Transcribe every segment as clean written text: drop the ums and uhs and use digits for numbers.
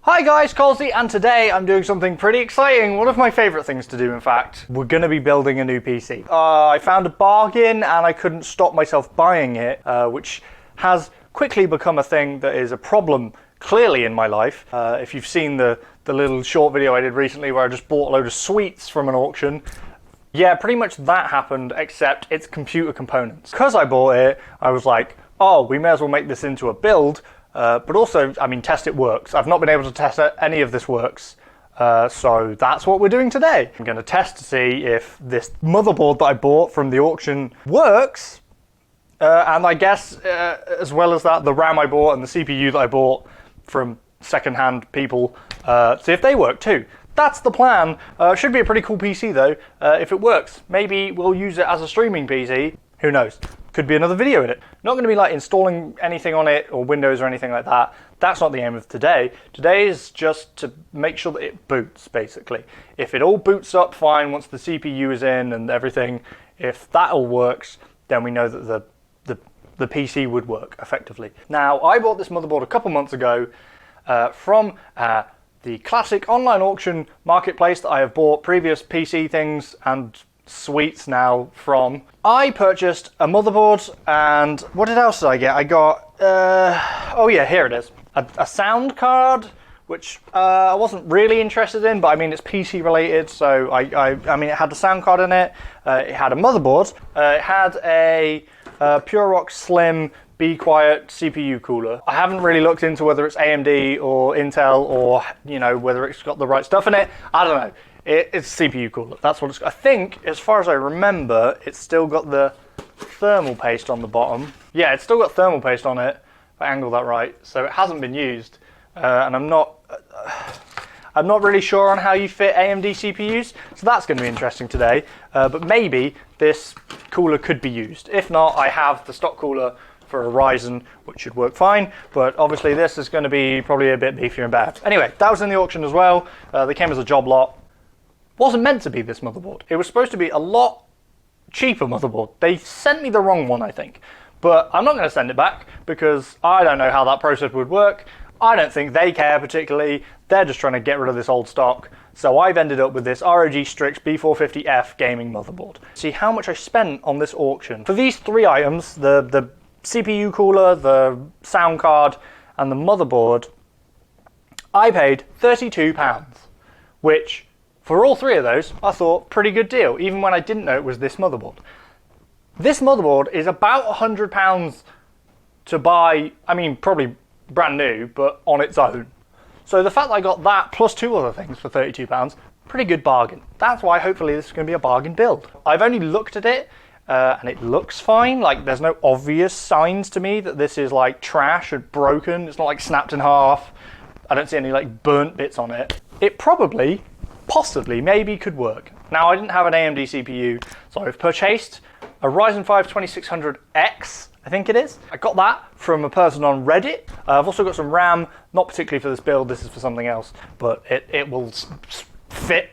Hi guys, Colesy, and today I'm doing something pretty exciting. One of my favourite things to do, in fact. We're going to be building a new PC. I found a bargain and I couldn't stop myself buying it, which has quickly become a thing that is a problem clearly in my life. If you've seen the little short video I did recently where I just bought a load of sweets from an auction, yeah, pretty much that happened, except it's computer components. Because I bought it, I was like, oh, we may as well make this into a build. But also, I mean, test it works. I've not been able to test any of this works, so that's what we're doing today. I'm going to test to see if this motherboard that I bought from the auction works, and I guess, as well as that, the RAM I bought and the CPU that I bought from second-hand people, see if they work too. That's the plan. Should be a pretty cool PC though, if it works. Maybe we'll use it as a streaming PC, who knows? Could be another video in it. Not going to be like installing anything on it or Windows or anything like that. That's not the aim of today. Today is just to make sure that it boots, basically. If it all boots up fine once the CPU is in and everything, if that all works, then we know that the PC would work effectively. Now, I bought this motherboard a couple months ago from the classic online auction marketplace that I have bought previous PC things and sweets now from. I purchased a motherboard, and what else did I get? I got, oh yeah, here it is. A sound card, which I wasn't really interested in, but I mean, it's PC related, so I mean, it had the sound card in it, it had a motherboard, it had a PureRock Slim Be Quiet CPU cooler. I haven't really looked into whether it's AMD or Intel or, you know, whether it's got the right stuff in it. I don't know. It's CPU cooler. That's what it's got. I think, as far as I remember, it's still got the thermal paste on the bottom. Yeah, it's still got thermal paste on it, if I angle that right. So it hasn't been used, and I'm not really sure on how you fit AMD CPUs. So that's going to be interesting today. But maybe this cooler could be used. If not, I have the stock cooler for a Ryzen, which should work fine, but obviously this is going to be probably a bit beefier and bad. Anyway, that was in the auction as well. They came as a job lot. Wasn't meant to be this motherboard. It was supposed to be a lot cheaper motherboard. They sent me the wrong one, I think. But I'm not going to send it back because I don't know how that process would work. I don't think they care particularly. They're just trying to get rid of this old stock. So I've ended up with this ROG Strix B450F gaming motherboard. See how much I spent on this auction. For these three items, the CPU cooler, the sound card, and the motherboard, I paid £32, which, for all three of those, I thought pretty good deal, even when I didn't know it was this motherboard. This motherboard is about £100 to buy, I mean, probably brand new, but on its own. So the fact that I got that plus two other things for £32, pretty good bargain. That's why hopefully this is going to be a bargain build. I've only looked at it, and it looks fine. Like, there's no obvious signs to me that this is like trash or broken. It's not like snapped in half. I don't see any like burnt bits on it. It probably, possibly, maybe could work. Now, I didn't have an AMD CPU, so I've purchased a Ryzen 5 2600X, I think it is. I got that from a person on Reddit. I've also got some RAM, not particularly for this build, this is for something else, but it will fit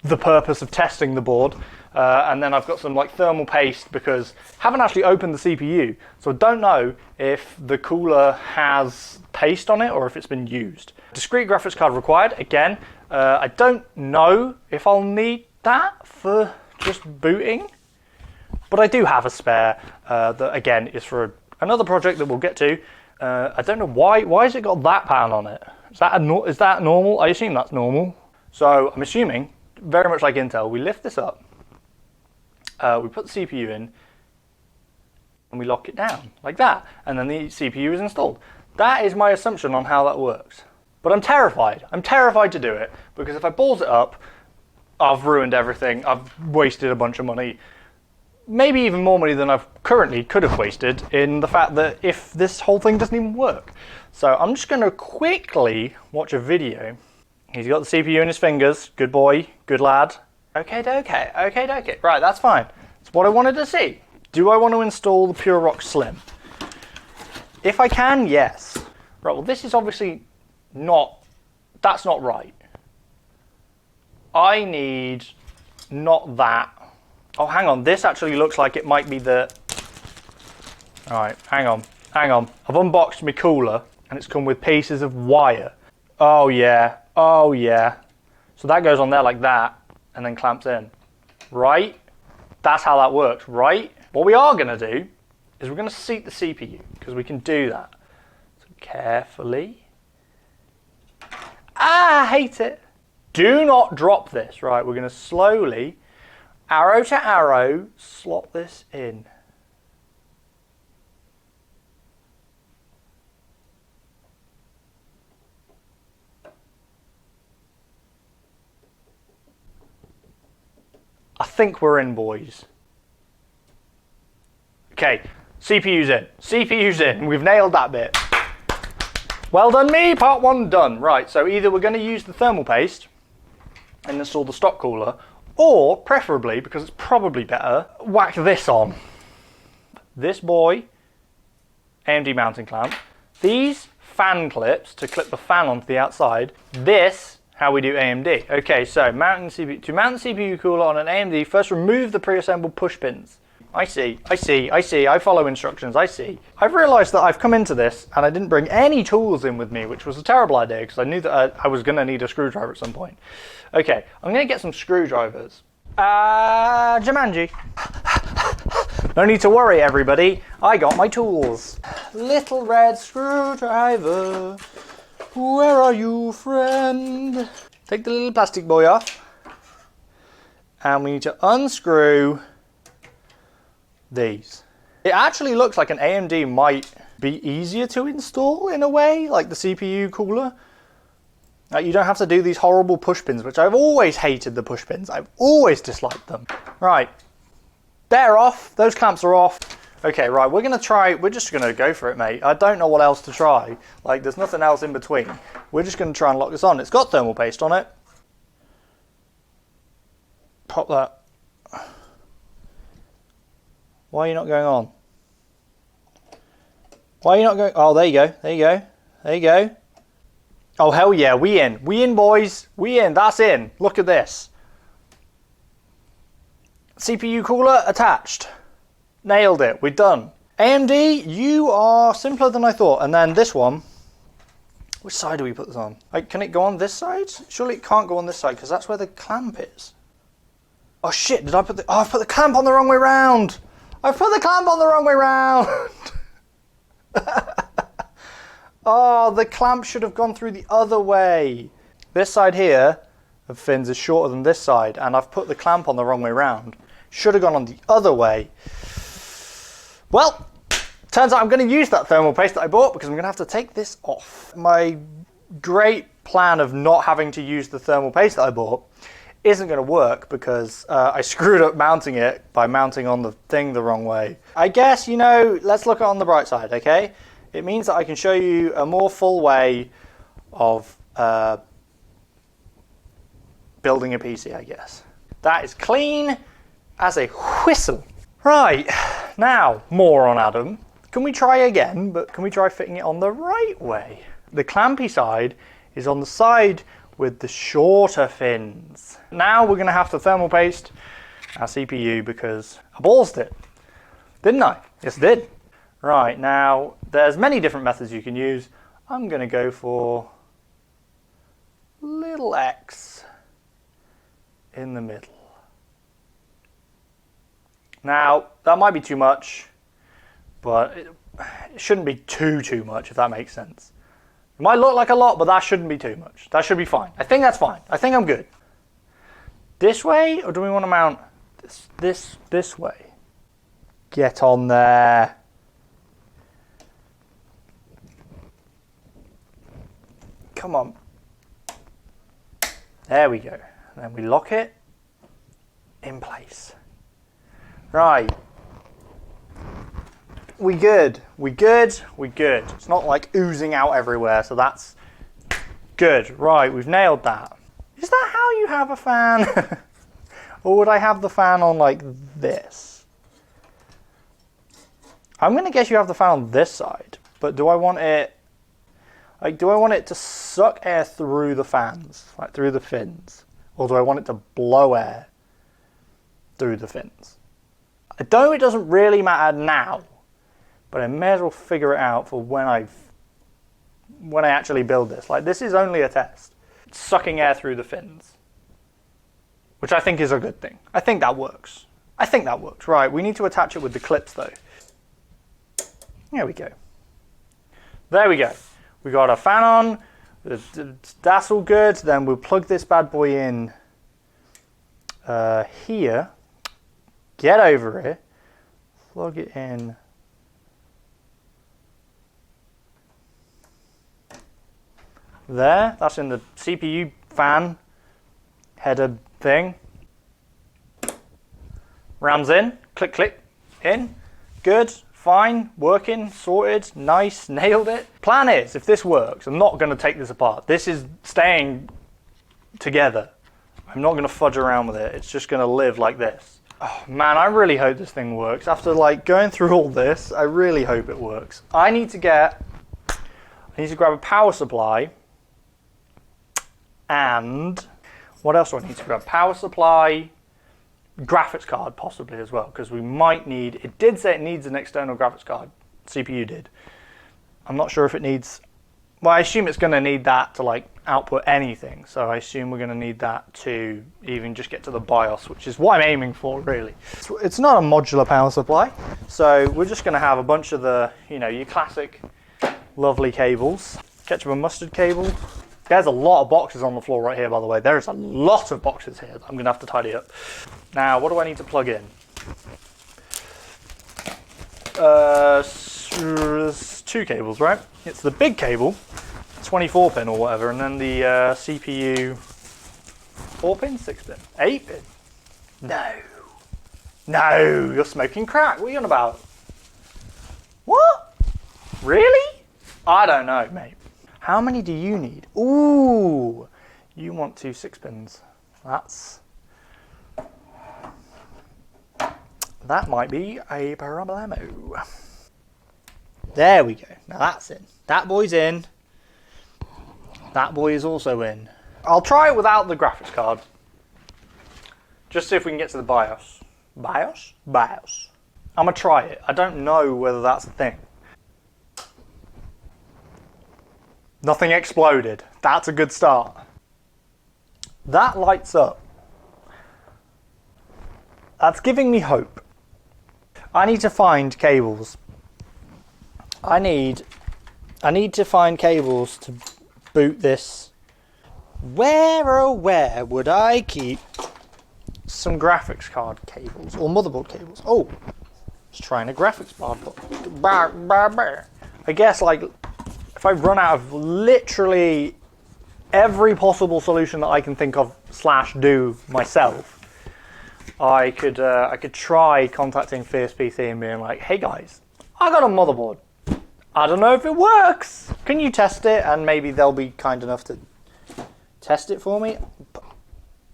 the purpose of testing the board. And then I've got some like thermal paste because I haven't actually opened the CPU, so I don't know if the cooler has paste on it or if it's been used. Discrete graphics card required, again. I don't know if I'll need that for just booting, but I do have a spare that again is for another project that we'll get to. I don't know why has it got that pattern on it? Is that normal? I assume that's normal. So I'm assuming, very much like Intel, we lift this up, we put the CPU in, and we lock it down like that, and then the CPU is installed. That is my assumption on how that works. But I'm terrified. I'm terrified to do it, because if I balls it up, I've ruined everything. I've wasted a bunch of money. Maybe even more money than I've currently could have wasted in the fact that if this whole thing doesn't even work. So I'm just going to quickly watch a video. He's got the CPU in his fingers. Good boy. Good lad. Okay. Right, that's fine. That's what I wanted to see. Do I want to install the PureRock Slim? If I can, yes. Right, well, this is obviously that's not right. I need not that. Oh, hang on, this actually looks like it might be the... All right, hang on. I've unboxed my cooler and it's come with pieces of wire. Oh yeah, oh yeah. So that goes on there like that and then clamps in, right? That's how that works, right? What we are gonna do is we're gonna seat the CPU because we can do that. So carefully. Ah, I hate it. Do not drop this, right? We're gonna slowly, arrow to arrow, slot this in. I think we're in, boys. Okay, CPU's in. CPU's in. We've nailed that bit. Well done me, part one done. Right, so either we're going to use the thermal paste and install the stock cooler, or preferably, because it's probably better, whack this on. This boy, AMD mounting clamp. These fan clips to clip the fan onto the outside. This, how we do AMD. Okay, so to mount the CPU cooler on an AMD, first remove the pre-assembled push pins. I see, I follow instructions, I see. I've realised that I've come into this and I didn't bring any tools in with me, which was a terrible idea because I knew that I was going to need a screwdriver at some point. Okay, I'm going to get some screwdrivers. Jumanji. No need to worry, everybody. I got my tools. Little red screwdriver. Where are you, friend? Take the little plastic boy off. And we need to unscrew these. It actually looks like an AMD might be easier to install in a way, like the CPU cooler. You don't have to do these horrible push pins, which I've always hated the push pins. I've always disliked them. Right, they're off. Those clamps are off. Okay, right, we're just gonna go for it, mate. I don't know what else to try. Like, there's nothing else in between. We're just gonna try and lock this on. It's got thermal paste on it. Pop that. Why are you not going on? Why are you not going? Oh, there you go. There you go. There you go. Oh, hell yeah. We in. We in, boys. We in. That's in. Look at this. CPU cooler attached. Nailed it. We're done. AMD, you are simpler than I thought. And then this one. Which side do we put this on? Like, can it go on this side? Surely it can't go on this side because that's where the clamp is. Oh, shit. Did I put the... Oh, I put the clamp on the wrong way round. I put the clamp on the wrong way round. Oh, the clamp should have gone through the other way. This side here of fins is shorter than this side, and I've put the clamp on the wrong way round. Should have gone on the other way. Well, turns out I'm going to use that thermal paste that I bought because I'm going to have to take this off. My great plan of not having to use the thermal paste that I bought isn't going to work because I screwed up mounting it by mounting on the thing the wrong way. I guess, you know, let's look on the bright side, okay? It means that I can show you a more full way of building a PC, I guess. That is clean as a whistle. Right, now, more on Adam. Can we try again, but can we try fitting it on the right way? The clampy side is on the side with the shorter fins. Now we're going to have to thermal paste our CPU because I ballsed it. Didn't I? Yes, I did. Right, now there's many different methods you can use. I'm going to go for little X in the middle. Now, that might be too much, but it shouldn't be too much, if that makes sense. It might look like a lot, but that shouldn't be too much. That should be fine. I think that's fine. I think I'm good. This way, or do we want to mount this way? Get on there. Come on. There we go. And then we lock it in place. Right. We good. We good. We good. It's not like oozing out everywhere, so that's good. Right, we've nailed that. Is that how you have a fan? Or would I have the fan on like this? I'm going to guess you have the fan on this side, but do I want it... Like, do I want it to suck air through the fans, like through the fins? Or do I want it to blow air through the fins? I know it doesn't really matter now, but I may as well figure it out for when I've when I actually build this. Like, this is only a test. It's sucking air through the fins, which I think is a good thing. I think that works. I think that works. Right, we need to attach it with the clips though. There we go. There we go. We got a fan on. That's all good. Then we'll plug this bad boy in here. Get over it. Plug it in. There. That's in the CPU fan header thing. Rams in. Click, click. In. Good. Fine, working, sorted, nice, nailed it. Plan is, if this works, I'm not going to take this apart. This is staying together. I'm not going to fudge around with it. It's just going to live like this. Oh man, I really hope this thing works. After like going through all this, I really hope it works. I need to grab a power supply. And what else do I need to grab? Power supply, graphics card possibly as well, because we might need, it did say it needs an external graphics card, CPU did. I'm not sure if it needs, well, I assume it's going to need that to like output anything, so I assume we're going to need that to even just get to the BIOS, which is what I'm aiming for really. It's not a modular power supply, so we're just going to have a bunch of the, you know, your classic lovely cables. Ketchup and mustard cable. There's a lot of boxes on the floor right here, by the way. There's a lot of boxes here that I'm going to have to tidy up. Now, what do I need to plug in? There's two cables, right? It's the big cable, 24 pin or whatever, and then the CPU 4 pin, 6 pin, 8 pin. No, you're smoking crack. What are you on about? What? Really? I don't know, mate. How many do you need? Ooh, you want 2 6 pins. That might be a problemo. There we go. Now that's in. That boy's in. That boy is also in. I'll try it without the graphics card. Just see if we can get to the BIOS. BIOS? BIOS. I'm gonna try it. I don't know whether that's a thing. Nothing exploded. That's a good start. That lights up. That's giving me hope. I need to find cables. I need to find cables to boot this. Where oh where would I keep some graphics card cables or motherboard cables? Oh, just trying a graphics card. I guess like if I run out of literally every possible solution that I can think of / do myself, I could try contacting Fierce PC and being like, hey guys, I got a motherboard. I don't know if it works. Can you test it? And maybe they'll be kind enough to test it for me.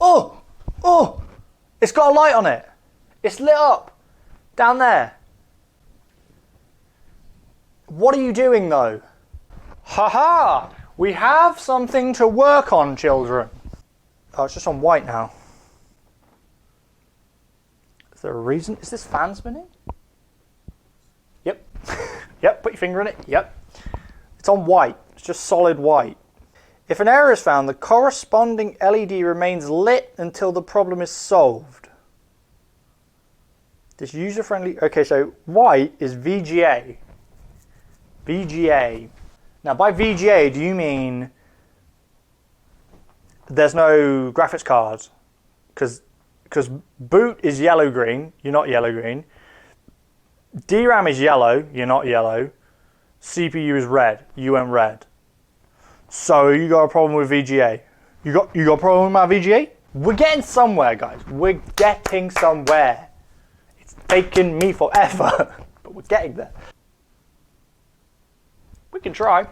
Oh, it's got a light on it. It's lit up down there. What are you doing though? Haha, we have something to work on, children. Oh, it's just on white now. Is there a reason? Is this fan spinning? Yep. Yep, put your finger in it. Yep. It's on white. It's just solid white. If an error is found, the corresponding LED remains lit until the problem is solved. This user-friendly... Okay, so white is VGA. VGA. Now, by VGA, do you mean there's no graphics cards? Because boot is yellow-green, you're not yellow-green. DRAM is yellow, you're not yellow. CPU is red, you went red. So you got a problem with VGA? You got a problem with my VGA? We're getting somewhere, guys. We're getting somewhere. It's taken me forever, but we're getting there. We can try.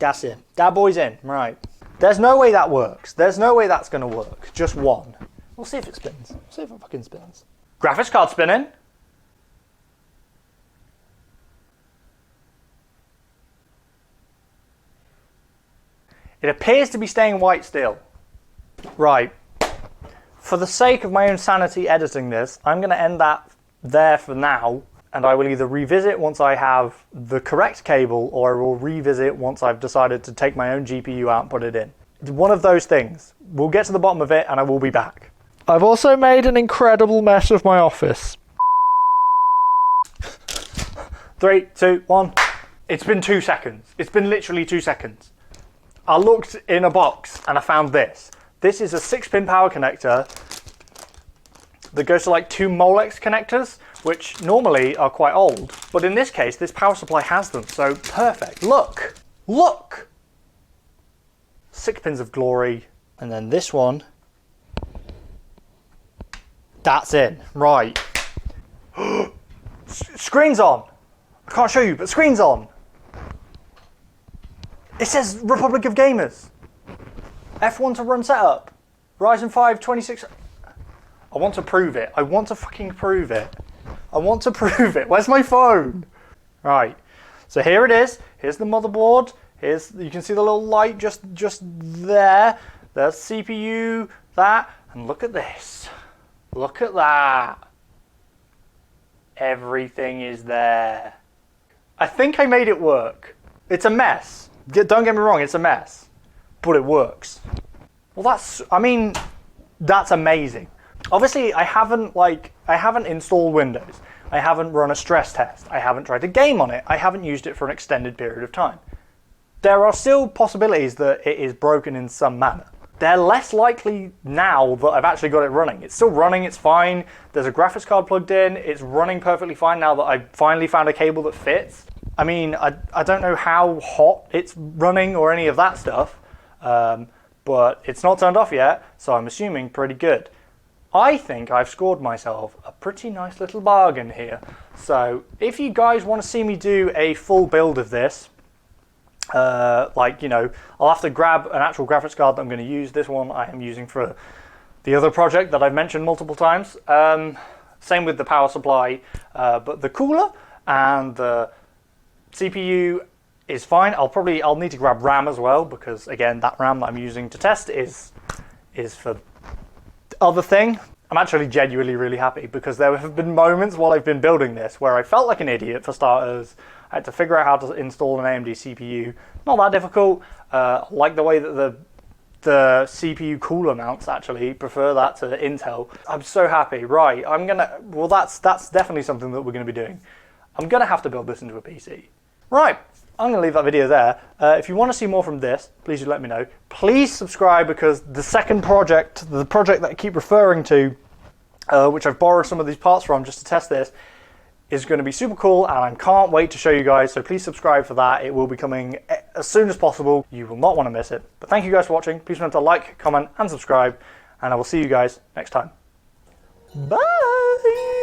That's it. That boy's in, right. There's no way that works. There's no way that's gonna work. Just one. We'll see if it spins. We'll see if it fucking spins. Graphics card spinning. It appears to be staying white still. Right. For the sake of my own sanity editing this, I'm gonna end that there for now. and I will either revisit once I have the correct cable, or I will revisit once I've decided to take my own GPU out and put it in. It's one of those things. We'll get to the bottom of it and I will be back. I've also made an incredible mess of my office. 3, 2, 1. It's been 2 seconds. It's been literally 2 seconds. I looked in a box and I found this. This is a 6-pin power connector that goes to like 2 Molex connectors, which normally are quite old. But in this case, this power supply has them, so perfect. Look, look! 6 pins of glory. And then this one, that's in, right. Screen's on. I can't show you, but screen's on. It says Republic of Gamers. F1 to run setup. Ryzen 5 26. I want to prove it. I want to fucking prove it. I want to prove it. Where's my phone? Right. So here it is. Here's the motherboard. Here's, you can see the little light just there. There's CPU, that, and look at this. Look at that. Everything is there. I think I made it work. It's a mess. Don't get me wrong, it's a mess. But it works. Well, that's amazing. Obviously, I haven't installed Windows. I haven't run a stress test. I haven't tried to game on it. I haven't used it for an extended period of time. There are still possibilities that it is broken in some manner. They're less likely now that I've actually got it running. It's still running, it's fine. There's a graphics card plugged in. It's running perfectly fine now that I've finally found a cable that fits. I mean, I don't know how hot it's running or any of that stuff, but it's not turned off yet, so I'm assuming pretty good. I think I've scored myself a pretty nice little bargain here. So if you guys want to see me do a full build of this, like, you know, I'll have to grab an actual graphics card that I'm going to use. This one I am using for the other project that I've mentioned multiple times. Same with the power supply, but the cooler and the CPU is fine. I'll need to grab RAM as well, because again, that RAM that I'm using to test is for other thing. I'm actually genuinely really happy, because there have been moments while I've been building this where I felt like an idiot for starters. I had to figure out how to install an AMD CPU. Not that difficult. I like the way that the CPU cooler mounts actually prefer that to Intel. I'm so happy. Right, well, that's definitely something that we're gonna be doing. I'm gonna have to build this into a PC. Right, I'm gonna leave that video there. If you want to see more from this, please do let me know. Please subscribe, because the second project, the project that I keep referring to, which I've borrowed some of these parts from just to test this, is going to be super cool, and I can't wait to show you guys, so please subscribe for that. It will be coming as soon as possible. You will not want to miss it. But thank you guys for watching. Please remember to like, comment, and subscribe, and I will see you guys next time. Bye!